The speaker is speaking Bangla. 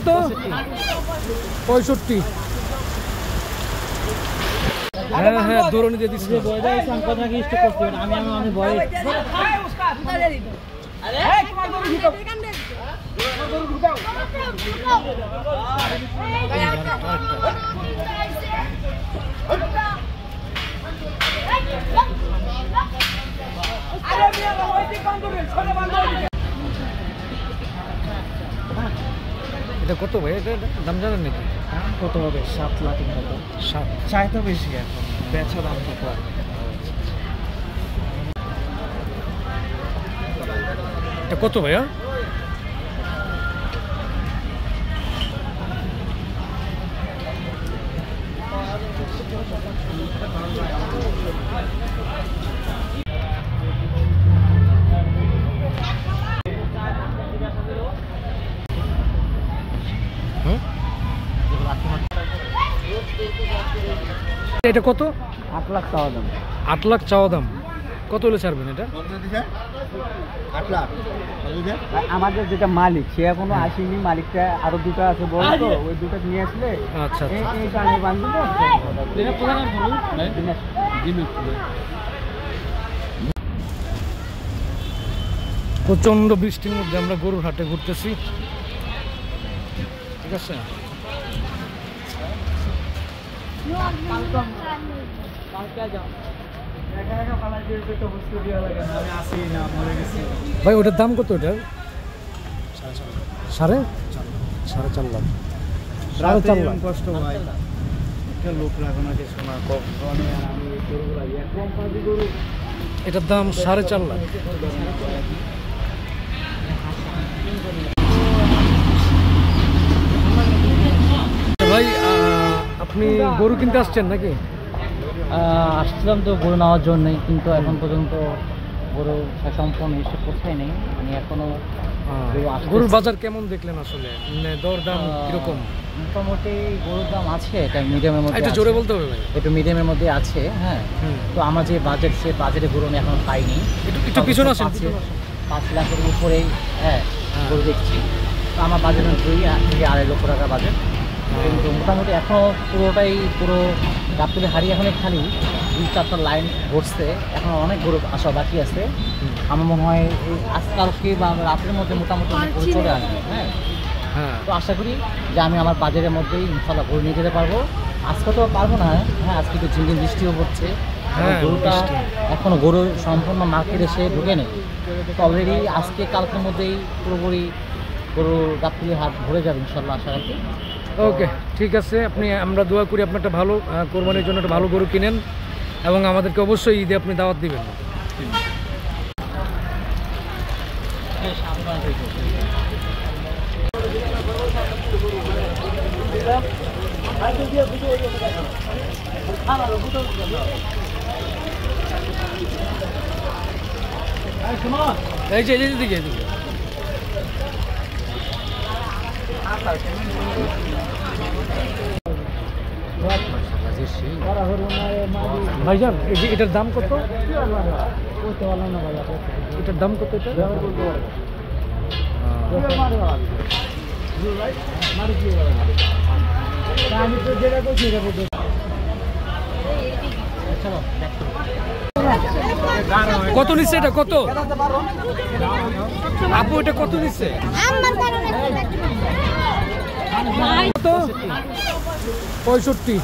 কত? 65। হ্যাঁ হ্যাঁ দৌড়নি দিয়ে দিচ্ছি। এটা কত ভাই? এটা দাম জানেন নাকি? কত হবে? 7 লাখ মতো। 7 চাই তো বেশি এখন, বেচা দাম তো কম। এটা কত ভাইয়া? এটা কত? 8 লাখ চাওয়া দাম। 8 লাখ চাওয়া দাম। কত হলে ছাড়বেন এটা? 8 লাখ। আমাদের যেটা মালিক সে এখনো আসেনি, মালিকটা আরো দুটো আছে বড়, তো ওই দুটো নিয়ে আসলে আচ্ছা এই কানে বাঁধবো। প্রচন্ড বৃষ্টির মধ্যে আমরা গরুর হাটে ঘুরতেছি, ঠিক আছে। ভাই ওটার দাম কত? ওটার 4.5 লাখ। 4.5 লাখ। কষ্ট ভাই, লোক লাগানো যে সোনা কম। এটার দাম 4.5 লাখ। ভাই আপনি গরু কিনতে আসছেন নাকি? আসছিলাম তো গরু নেওয়ার জন্যই, কিন্তু এখন পর্যন্ত গরু সম্পূর্ণ এসে কোথায় নেই। আমি এখনো গরুর বাজার কেমন দেখলেন আসলে? দর দাম কিরকম? মোটামুটি গরুর দাম আছে, এটা মিডিয়ামের মধ্যে। একটু জোরে বলতে হবে ভাই। একটু মিডিয়ামের মধ্যে আছে, হ্যাঁ। তো আমার যে বাজেট, সে বাজেটে গরু আমি এখনো পাইনি। একটু পিছনে আসেন। 5 লাখের উপরেই হ্যাঁ গরু দেখছি। তো আমার বাজেট 2 থেকে 2.5 লক্ষ টাকা বাজেট। কিন্তু মোটামুটি এখনও পুরো গাবতলী হাড়ি এখন খালি 2-4টা লাইন ঘটছে, এখন অনেক গরু আসা বাকি আছে। আমার মনে হয় এই আজকালকে বা রাতের মধ্যে মোটামুটি গরু চলে আসবে, হ্যাঁ। তো আশা করি যে আমি আমার বাজারের মধ্যেই ইনশাল্লাহ গরু নিয়ে যেতে পারবো। আজকে তো পারবো না, হ্যাঁ। আজকে তো ঝিমঝিম বৃষ্টিও পড়ছে, গরুটা এখনও গরু সম্পূর্ণ মার্কেটে এসে ঢুকে নেই। তো অলরেডি আজকে কালকের মধ্যেই পুরোপুরি গরু গাবতলী হাট ভরে যাবে ইনশাল্লাহ, আশা রাখি। ওকে ঠিক আছে, আমরা দোয়া করি আপনি একটা ভালো কোরবানির জন্য একটা ভালো গরু কিনেন, এবং আমাদেরকে অবশ্যই ঈদে আপনি দাওয়াত দিবেন। এই যে এদিকে ভাইজান, এটার দাম কত? এটার দাম কত? কত নিচ্ছে এটা? কত আপু এটা কত নিচ্ছে? কত? 65।